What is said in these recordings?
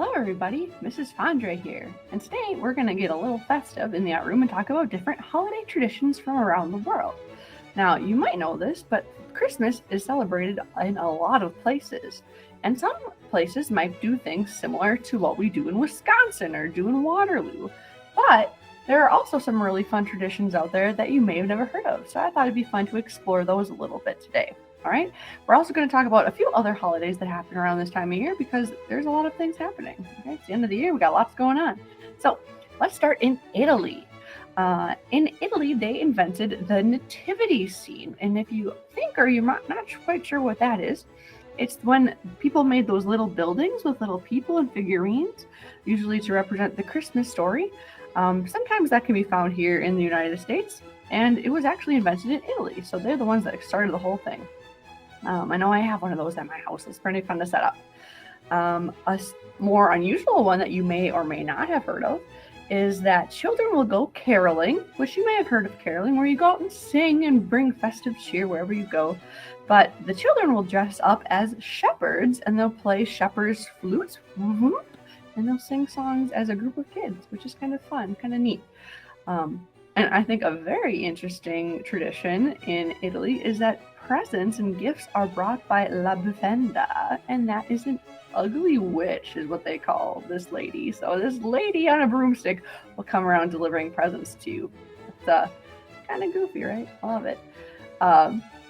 Hello everybody, Mrs. Fondre here, and today we're going to get a little festive in the art room and talk about different holiday traditions from around the world. Now, you might know this, but Christmas is celebrated in a lot of places, and some places might do things similar to what we do in Wisconsin or do in Waterloo, but there are also some really fun traditions out there that you may have never heard of, so I thought it'd be fun to explore those a little bit today. All right, we're also going to talk about a few other holidays that happen around this time of year because there's a lot of things happening. Okay, it's the end of the year, we got lots going on. So let's start in Italy. In Italy, they invented the Nativity Scene, and if you think or you're not quite sure what that is, it's when people made those little buildings with little people and figurines, usually to represent the Christmas story. Sometimes that can be found here in the United States, and it was actually invented in Italy, so they're the ones that started the whole thing. I know I have one of those at my house. It's pretty fun to set up. A more unusual one that you may or may not have heard of is that children will go caroling, which you may have heard of caroling, where you go out and sing and bring festive cheer wherever you go. But the children will dress up as shepherds and they'll play shepherd's flutes, and they'll sing songs as a group of kids, which is kind of fun, kind of neat. And I think a very interesting tradition in Italy is that presents and gifts are brought by La Bufanda, and that is an ugly witch, is what they call this lady. So this lady on a broomstick will come around delivering presents to you. It's kind of goofy, right? I love it.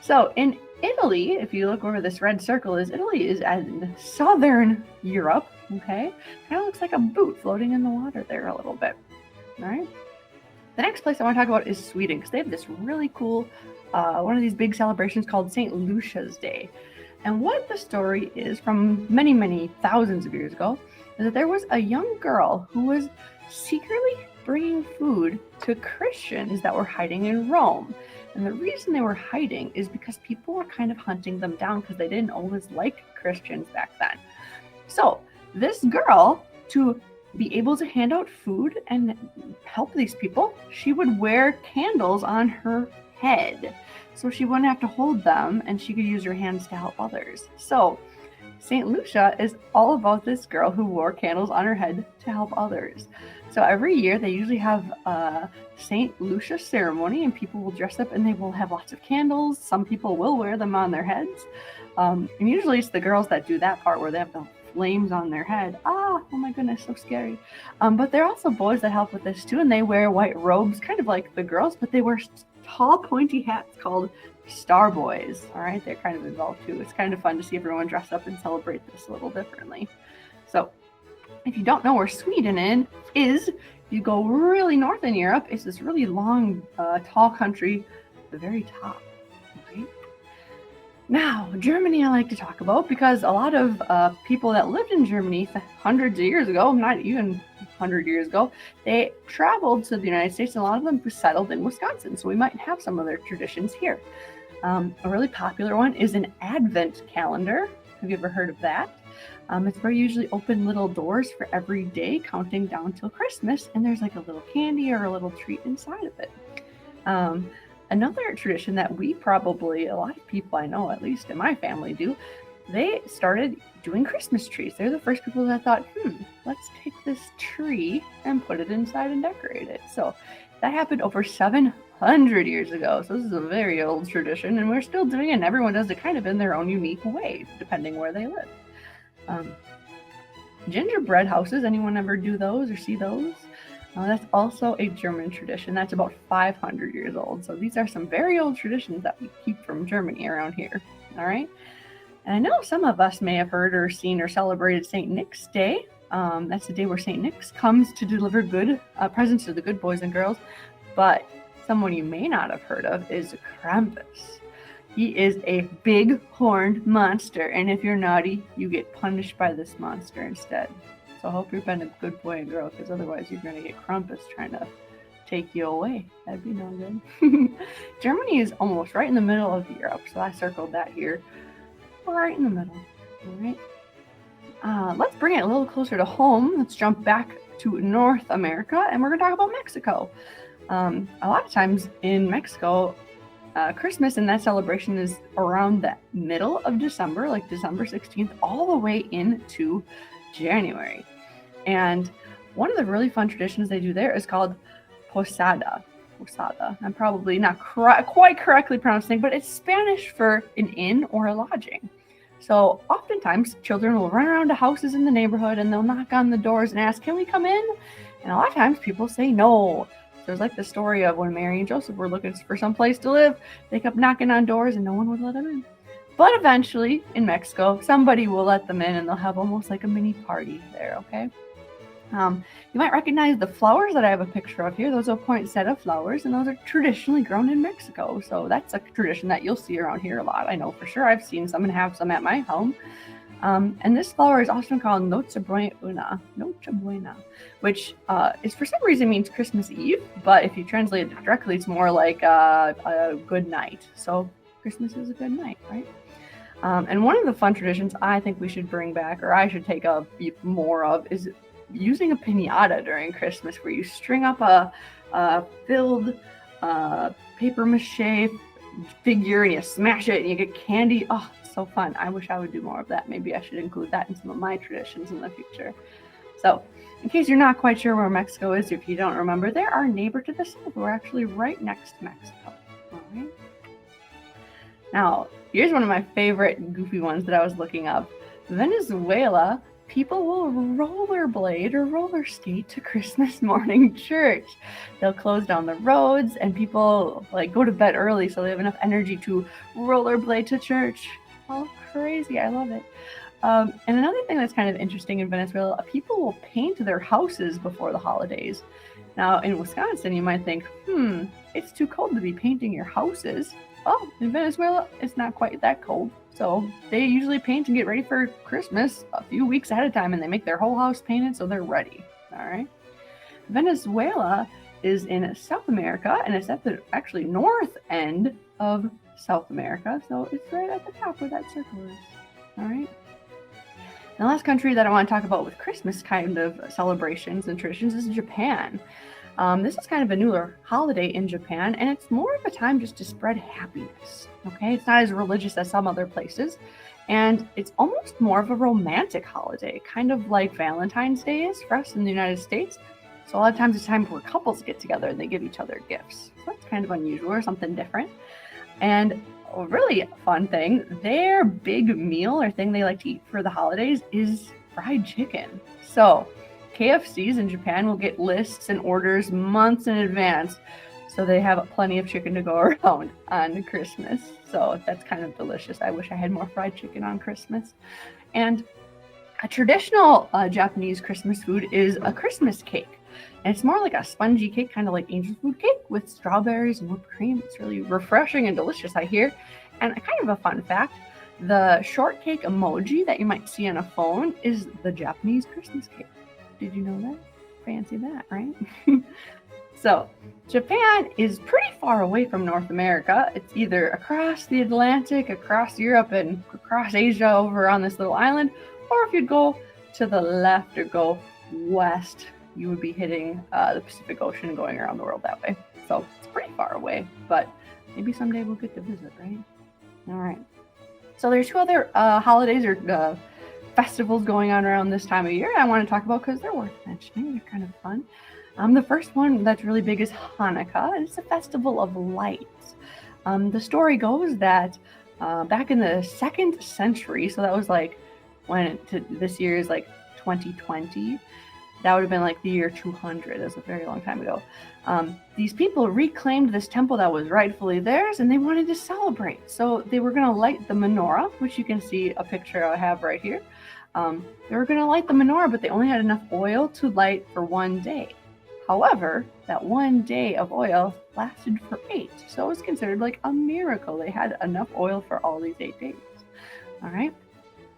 So in Italy, if you look where this red circle is, Italy is in southern Europe, okay? Kind of looks like a boot floating in the water there a little bit, all right? The next place I want to talk about is Sweden, because they have this really cool one of these big celebrations called St. Lucia's Day. And what the story is from many, many thousands of years ago is that there was a young girl who was secretly bringing food to Christians that were hiding in Rome. And the reason they were hiding is because people were kind of hunting them down because they didn't always like Christians back then. So this girl, to be able to hand out food and help these people, she would wear candles on her head so she wouldn't have to hold them and she could use her hands to help others. So St. Lucia is all about this girl who wore candles on her head to help others. So every year they usually have a St. Lucia ceremony and people will dress up and they will have lots of candles. Some people will wear them on their heads. And usually it's the girls that do that part where they have the flames on their head. Oh my goodness, so scary. But there are also boys that help with this too, and they wear white robes, kind of like the girls, but they wear tall, pointy hats called star boys. All right, they're kind of involved too. It's kind of fun to see everyone dress up and celebrate this a little differently. So, if you don't know where Sweden is, you go really north in Europe. It's this really long, tall country at the very top. Now, Germany I like to talk about because a lot of people that lived in Germany hundreds of years ago, not even 100 years ago, they traveled to the United States and a lot of them settled in Wisconsin. So we might have some of their traditions here. A really popular one is an Advent calendar. Have you ever heard of that? It's where you usually open little doors for every day, counting down till Christmas, and there's like a little candy or a little treat inside of it. Another tradition that we probably, a lot of people I know, at least in my family, do, they started doing Christmas trees. They're the first people that thought, let's take this tree and put it inside and decorate it. So that happened over 700 years ago. So this is a very old tradition, and we're still doing it, and everyone does it kind of in their own unique way, depending where they live. Gingerbread houses, anyone ever do those or see those? That's also a German tradition. That's about 500 years old. So these are some very old traditions that we keep from Germany around here. All right. And I know some of us may have heard or seen or celebrated St. Nick's Day. That's the day where St. Nick's comes to deliver good presents to the good boys and girls. But someone you may not have heard of is Krampus. He is a big horned monster. And if you're naughty, you get punished by this monster instead. So I hope you've been a good boy and girl, because otherwise you're going to get Krampus trying to take you away. That'd be no good. Germany is almost right in the middle of Europe, so I circled that here. Right in the middle. All right. Let's bring it a little closer to home. Let's jump back to North America, and we're going to talk about Mexico. A lot of times in Mexico, Christmas and that celebration is around the middle of December, like December 16th, all the way into January. And one of the really fun traditions they do there is called Posada. Usada. I'm probably not quite correctly pronouncing, but it's Spanish for an inn or a lodging. So oftentimes children will run around to houses in the neighborhood and they'll knock on the doors and ask, "Can we come in?" And a lot of times people say no. There's like the story of when Mary and Joseph were looking for some place to live. They kept knocking on doors and no one would let them in. But eventually in Mexico, somebody will let them in and they'll have almost like a mini party there, okay? You might recognize the flowers that I have a picture of here. Those are poinsettia flowers, and those are traditionally grown in Mexico. So that's a tradition that you'll see around here a lot. I know for sure. I've seen some and have some at my home. And this flower is often called Noche Buena, which is for some reason means Christmas Eve. But if you translate it directly, it's more like a good night. So Christmas is a good night, right? And one of the fun traditions I think we should bring back, or I should take up more of, is using a piñata during Christmas, where you string up a filled paper mache figure and you smash it and you get candy. Oh, it's so fun. I wish I would do more of that. Maybe I should include that in some of my traditions in the future. So in case you're not quite sure where Mexico is, if you don't remember, they're our neighbor to the south. We're actually right next to Mexico. All right. Now, here's one of my favorite goofy ones that I was looking up. Venezuela, people will rollerblade or roller skate to Christmas morning church. They'll close down the roads and people like go to bed early so they have enough energy to rollerblade to church. Oh, crazy. I love it. And another thing that's kind of interesting in Venezuela, people will paint their houses before the holidays. Now, in Wisconsin, you might think, it's too cold to be painting your houses. Well, in Venezuela, it's not quite that cold. So they usually paint and get ready for Christmas a few weeks ahead of time, and they make their whole house painted so they're ready. All right. Venezuela is in South America, and it's at the actually north end of South America. So it's right at the top where that circle is. All right. The last country that I want to talk about with Christmas kind of celebrations and traditions is Japan. This is kind of a newer holiday in Japan, and it's more of a time just to spread happiness, okay? It's not as religious as some other places, and it's almost more of a romantic holiday, kind of like Valentine's Day is for us in the United States. So a lot of times it's time where couples get together and they give each other gifts. So that's kind of unusual or something different. And a really fun thing, their big meal or thing they like to eat for the holidays is fried chicken. So KFCs in Japan will get lists and orders months in advance, so they have plenty of chicken to go around on Christmas. So that's kind of delicious. I wish I had more fried chicken on Christmas. And a traditional Japanese Christmas food is a Christmas cake. And it's more like a spongy cake, kind of like angel food cake with strawberries and whipped cream. It's really refreshing and delicious, I hear. And kind of a fun fact, the shortcake emoji that you might see on a phone is the Japanese Christmas cake. Did you know that? Fancy that, right? So, Japan is pretty far away from North America. It's either across the Atlantic, across Europe, and across Asia over on this little island, or if you'd go to the left or go west, you would be hitting the Pacific Ocean and going around the world that way. So, it's pretty far away, but maybe someday we'll get to visit, right? All right. So, there's two other holidays or festivals going on around this time of year I want to talk about because they're worth mentioning. They're kind of fun. The first one that's really big is Hanukkah, and it's a festival of lights. The story goes that back in the 2nd century, so that was like this year is like 2020, that would have been like the year 200. That's a very long time ago. These people reclaimed this temple that was rightfully theirs, and they wanted to celebrate. So they were going to light the menorah, which you can see a picture I have right here. They were going to light the menorah, but they only had enough oil to light for one day. However, that one day of oil lasted for 8. So it was considered like a miracle. They had enough oil for all these 8 days. All right.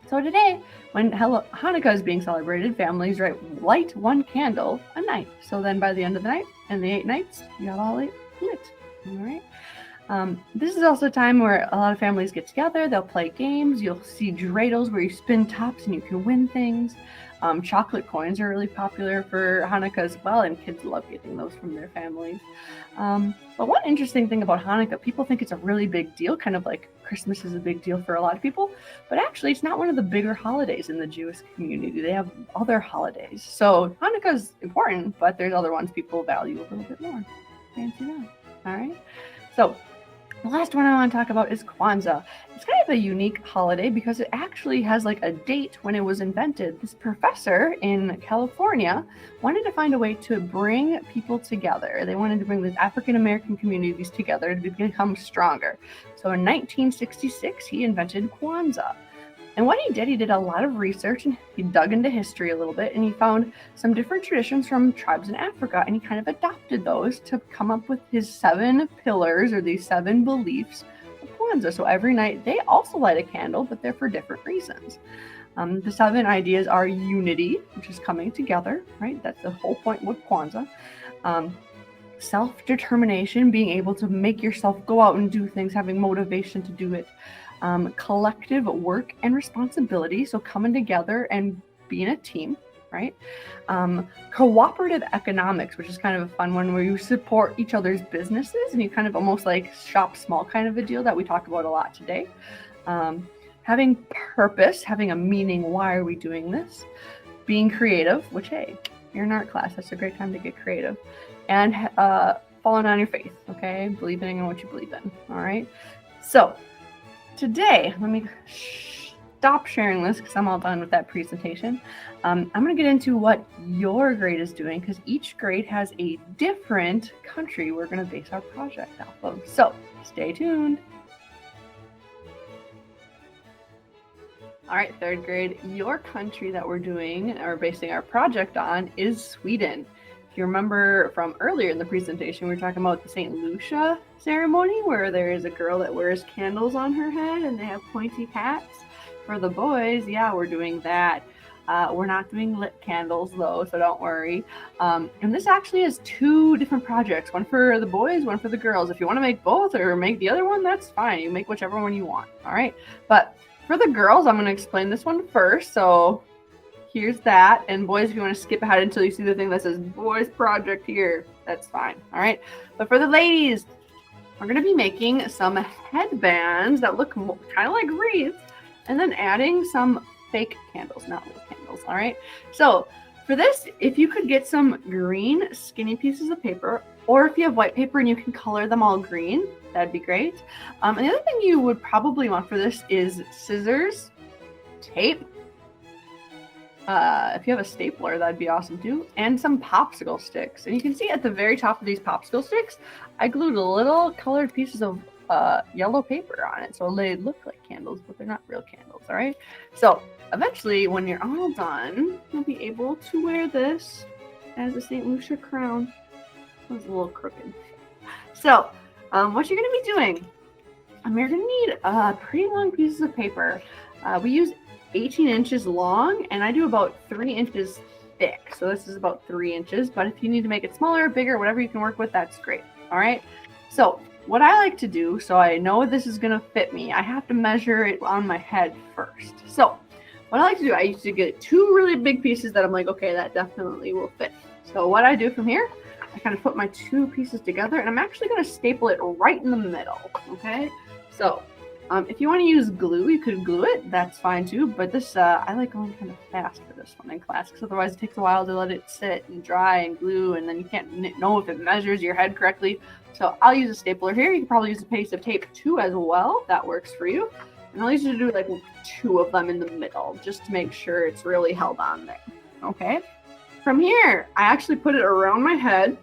So today, when Hanukkah is being celebrated, families light one candle a night. So then by the end of the night and the 8 nights, you have all 8 lit. All right. This is also a time where a lot of families get together. They'll play games. You'll see dreidels where you spin tops and you can win things. Chocolate coins are really popular for Hanukkah as well, and kids love getting those from their families. But one interesting thing about Hanukkah, people think it's a really big deal, kind of like Christmas is a big deal for a lot of people, but actually it's not one of the bigger holidays in the Jewish community. They have other holidays. So Hanukkah is important, but there's other ones people value a little bit more. Fancy that. All right. So the last one I want to talk about is Kwanzaa. It's kind of a unique holiday because it actually has like a date when it was invented. This professor in California wanted to find a way to bring people together. They wanted to bring the African American communities together to become stronger. So in 1966, he invented Kwanzaa. And what he did a lot of research, and he dug into history a little bit, and he found some different traditions from tribes in Africa, and he kind of adopted those to come up with his 7 pillars, or these 7 beliefs of Kwanzaa. So every night they also light a candle, but they're for different reasons. The 7 ideas are unity, which is coming together, right? That's the whole point with Kwanzaa. Self-determination, being able to make yourself go out and do things, having motivation to do it. Collective work and responsibility, so coming together and being a team, right? Cooperative economics, which is kind of a fun one where you support each other's businesses and you kind of almost like shop small kind of a deal that we talk about a lot today. Having purpose, having a meaning, why are we doing this? Being creative, which, hey, you're in art class, that's a great time to get creative. And following on your faith, okay? Believing in what you believe in, all right? So today, let me stop sharing this because I'm all done with that presentation. I'm going to get into what your grade is doing because each grade has a different country we're going to base our project off of. So stay tuned. All right, 3rd grade, your country that we're doing or basing our project on is Sweden. If you remember from earlier in the presentation, we were talking about the St. Lucia ceremony where there is a girl that wears candles on her head and they have pointy hats. For the boys, yeah, we're doing that. We're not doing lit candles though, so don't worry. And this actually has 2 different projects, one for the boys, one for the girls. If you want to make both or make the other one, that's fine. You make whichever one you want, all right? But for the girls, I'm going to explain this one first. So here's that. And boys, if you want to skip ahead until you see the thing that says boys project here, that's fine. All right. But for the ladies, we're going to be making some headbands that look kind of like wreaths and then adding some fake candles, not real candles. All right. So for this, if you could get some green skinny pieces of paper, or if you have white paper and you can color them all green, that'd be great. And the other thing you would probably want for this is scissors, tape. If you have a stapler, that'd be awesome too. And some popsicle sticks. And you can see at the very top of these popsicle sticks, I glued little colored pieces of yellow paper on it. So they look like candles, but they're not real candles, all right? So eventually, when you're all done, you'll be able to wear this as a St. Lucia crown. It was a little crooked. So what you're going to be doing, you're going to need pretty long pieces of paper. We use 18 inches long, and I do about 3 inches thick. So this is about 3 inches, but if you need to make it smaller, bigger, whatever you can work with, that's great. All right. So what I like to do, so I know this is going to fit me, I have to measure it on my head first. So what I like to do, I used to get 2 really big pieces that I'm like, okay, that definitely will fit. So what I do from here, I kind of put my 2 pieces together, and I'm actually going to staple it right in the middle. Okay. So if you want to use glue, you could glue it. That's fine too. But this, I like going kind of fast for this one in class because otherwise it takes a while to let it sit and dry and glue, and then you can't know if it measures your head correctly. So I'll use a stapler here. You can probably use a piece of tape too as well. That works for you. And I'll usually do like 2 of them in the middle just to make sure it's really held on there. Okay. From here, I actually put it around my head.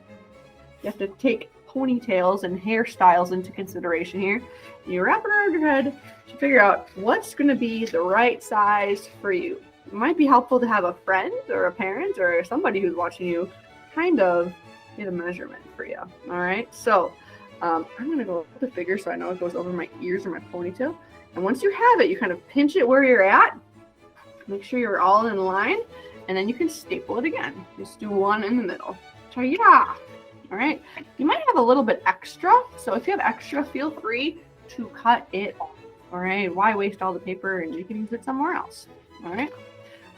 You have to take ponytails and hairstyles into consideration here. You wrap it around your head to figure out what's going to be the right size for you. It might be helpful to have a friend or a parent or somebody who's watching you kind of get a measurement for you. All right. So I'm going to go with the figure so I know it goes over my ears or my ponytail. And once you have it, you kind of pinch it where you're at. Make sure you're all in line. And then you can staple it again. Just do 1 in the middle. Ta-ya! All right. You might have a little bit extra. So if you have extra, feel free to cut it off. All right. Why waste all the paper, and you can use it somewhere else. All right.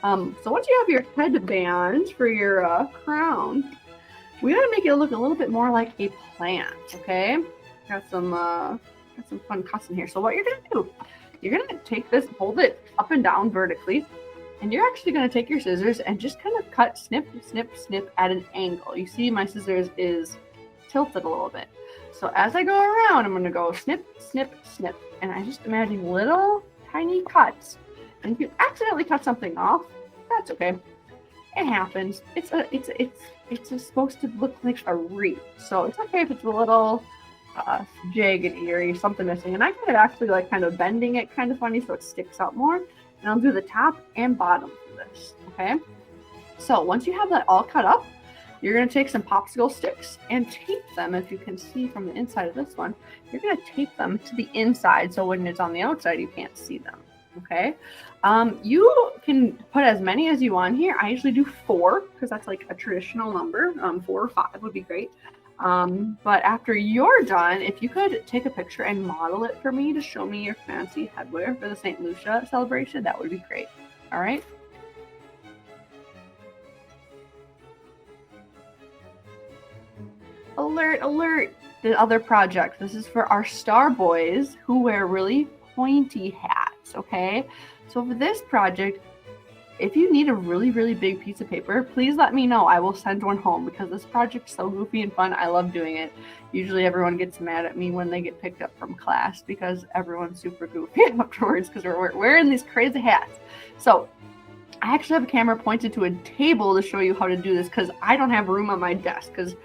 So once you have your headband for your crown, we gotta make it look a little bit more like a plant. Okay. Got some got some fun cuts in here. So what you're gonna do, you're gonna take this, hold it up and down vertically, and you're actually gonna take your scissors and just kind of cut, snip, snip, snip at an angle. You see my scissors is tilted a little bit. So as I go around, I'm gonna go snip, snip, snip, and I just imagine little tiny cuts. And if you accidentally cut something off, that's okay. It happens. It's supposed to look like a wreath, so it's okay if it's a little jagged or something missing. And I kind of actually like kind of bending it kind of funny so it sticks out more. And I'll do the top and bottom for this. Okay. So once you have that all cut up, you're going to take some popsicle sticks and tape them. If you can see from the inside of this one, you're going to tape them to the inside so when it's on the outside, you can't see them. Okay. You can put as many as you want here. I usually do 4 because that's like a traditional number. 4 or 5 would be great. But after you're done, if you could take a picture and model it for me to show me your fancy headwear for the St. Lucia celebration, that would be great. All right. Alert, alert. The other project. This is for our star boys who wear really pointy hats. Okay. So for this project, if you need a really, really big piece of paper, please let me know. I will send one home because this project's so goofy and fun. I love doing it. Usually everyone gets mad at me when they get picked up from class because everyone's super goofy afterwards because we're wearing these crazy hats. So I actually have a camera pointed to a table to show you how to do this because I don't have room on my desk because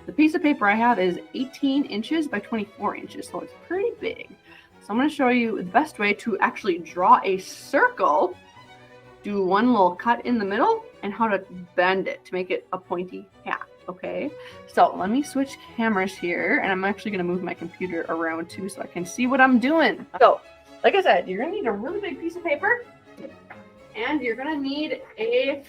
the piece of paper I have is 18 inches by 24 inches. So it's pretty big. So I'm going to show you the best way to actually draw a circle, do one little cut in the middle, and how to bend it to make it a pointy hat. Okay, so let me switch cameras here, and I'm actually going to move my computer around too so I can see what I'm doing. So, like I said, you're going to need a really big piece of paper, and you're going to need a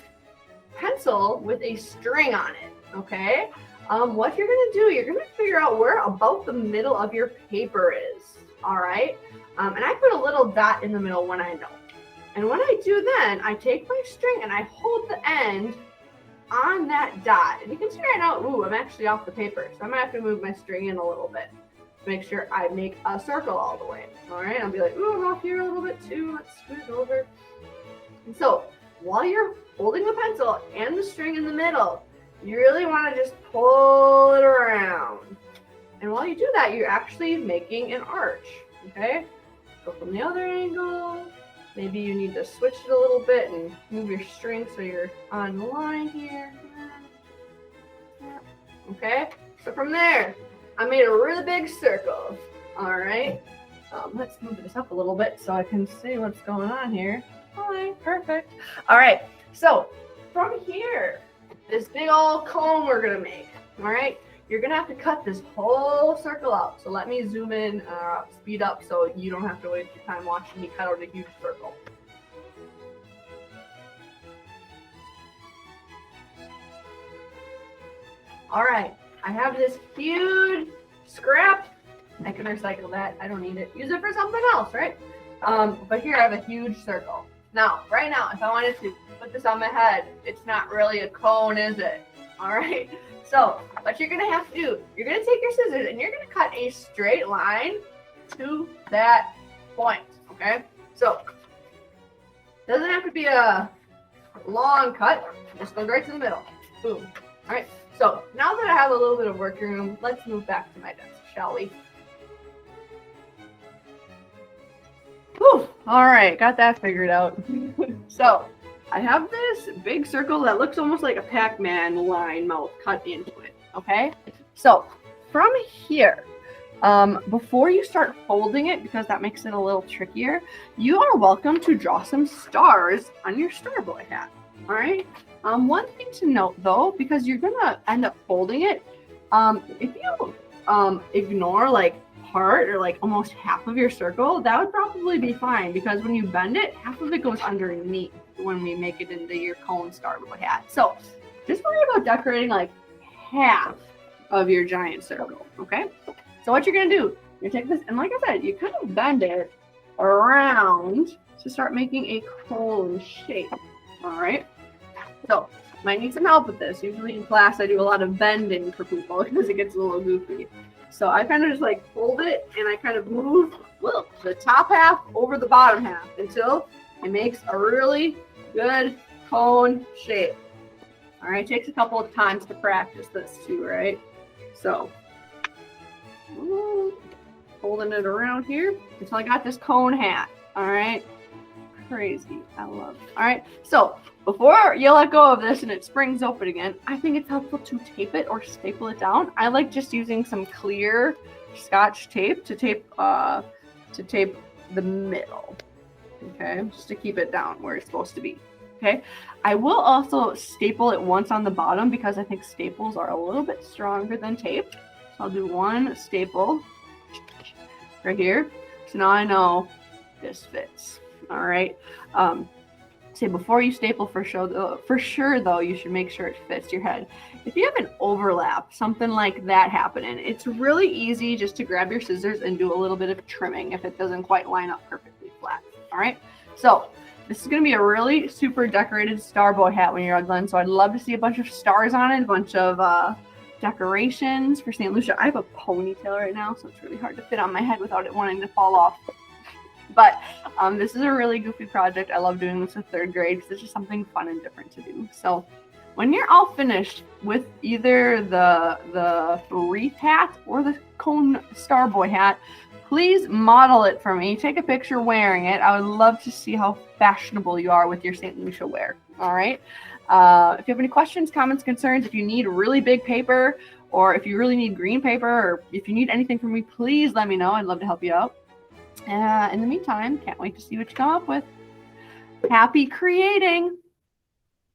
pencil with a string on it. Okay, what you're going to do, you're going to figure out where about the middle of your paper is. All right, and I put a little dot in the middle when I know. And what I do then, I take my string and I hold the end on that dot. And you can see right now, ooh, I'm actually off the paper. So I might have to move my string in a little bit to make sure I make a circle all the way. All right, I'll be like, ooh, I'm off here a little bit too. Let's scoot it over. And so while you're holding the pencil and the string in the middle, you really want to just pull it around. And while you do that, you're actually making an arch, okay? Go from the other angle. Maybe you need to switch it a little bit and move your string so you're on the line here. Okay, so from there, I made a really big circle. All right, let's move this up a little bit so I can see what's going on here. All right, perfect. All right, so from here, this big old cone we're gonna make. All right, you're gonna have to cut this whole circle out. So let me zoom in, speed up so you don't have to waste your time watching me cut out a huge circle. All right, I have this huge scrap. I can recycle that. I don't need it. Use it for something else, right? But here I have a huge circle. Now, right now, if I wanted to put this on my head, it's not really a cone, is it? All right. So what you're going to have to do, you're going to take your scissors and you're going to cut a straight line to that point, okay? So it doesn't have to be a long cut. Just go right to the middle. Boom. All right. So now that I have a little bit of working room, let's move back to my desk, shall we? Whew. All right, got that figured out. So I have this big circle that looks almost like a Pac-Man line mouth cut into it, okay? So from here, before you start folding it, because that makes it a little trickier, you are welcome to draw some stars on your Starboy hat, all right? One thing to note though, because you're gonna end up folding it, if you ignore like part or like almost half of your circle, that would probably be fine because when you bend it, half of it goes underneath when we make it into your cone Starboy hat. So just worry about decorating like half of your giant circle, okay? So what you're gonna do, you take this, and like I said, you kind of bend it around to start making a cone shape, all right? So Might need some help with this. Usually in class I do a lot of bending for people because it gets a little goofy. So I kind of just like fold it and I kind of move the top half over the bottom half until it makes a really good cone shape. All right, it takes a couple of times to practice this too, right? So holding it around here until I got this cone hat. All right, crazy. I love it. All right, so before you let go of this and it springs open again, I think it's helpful to tape it or staple it down. I like just using some clear Scotch tape to tape the middle. Okay, just to keep it down where it's supposed to be. Okay, I will also staple it once on the bottom because I think staples are a little bit stronger than tape. So I'll do one staple right here. So now I know this fits. All right. Say before you staple for sure though, you should make sure it fits your head. If you have an overlap, something like that happening, it's really easy just to grab your scissors and do a little bit of trimming if it doesn't quite line up perfectly flat. All right. So this is going to be a really super decorated star boy hat when you're done. So I'd love to see a bunch of stars on it, a bunch of decorations for St. Lucia. I have a ponytail right now, so it's really hard to fit on my head without it wanting to fall off. But this is a really goofy project. I love doing this with third grade because it's just something fun and different to do. So when you're all finished with either the wreath hat or the cone star boy hat, please model it for me. Take a picture wearing it. I would love to see how fashionable you are with your St. Lucia wear. All right. If you have any questions, comments, concerns, if you need really big paper or if you really need green paper or if you need anything from me, please let me know. I'd love to help you out. In the meantime, can't wait to see what you come up with. Happy creating!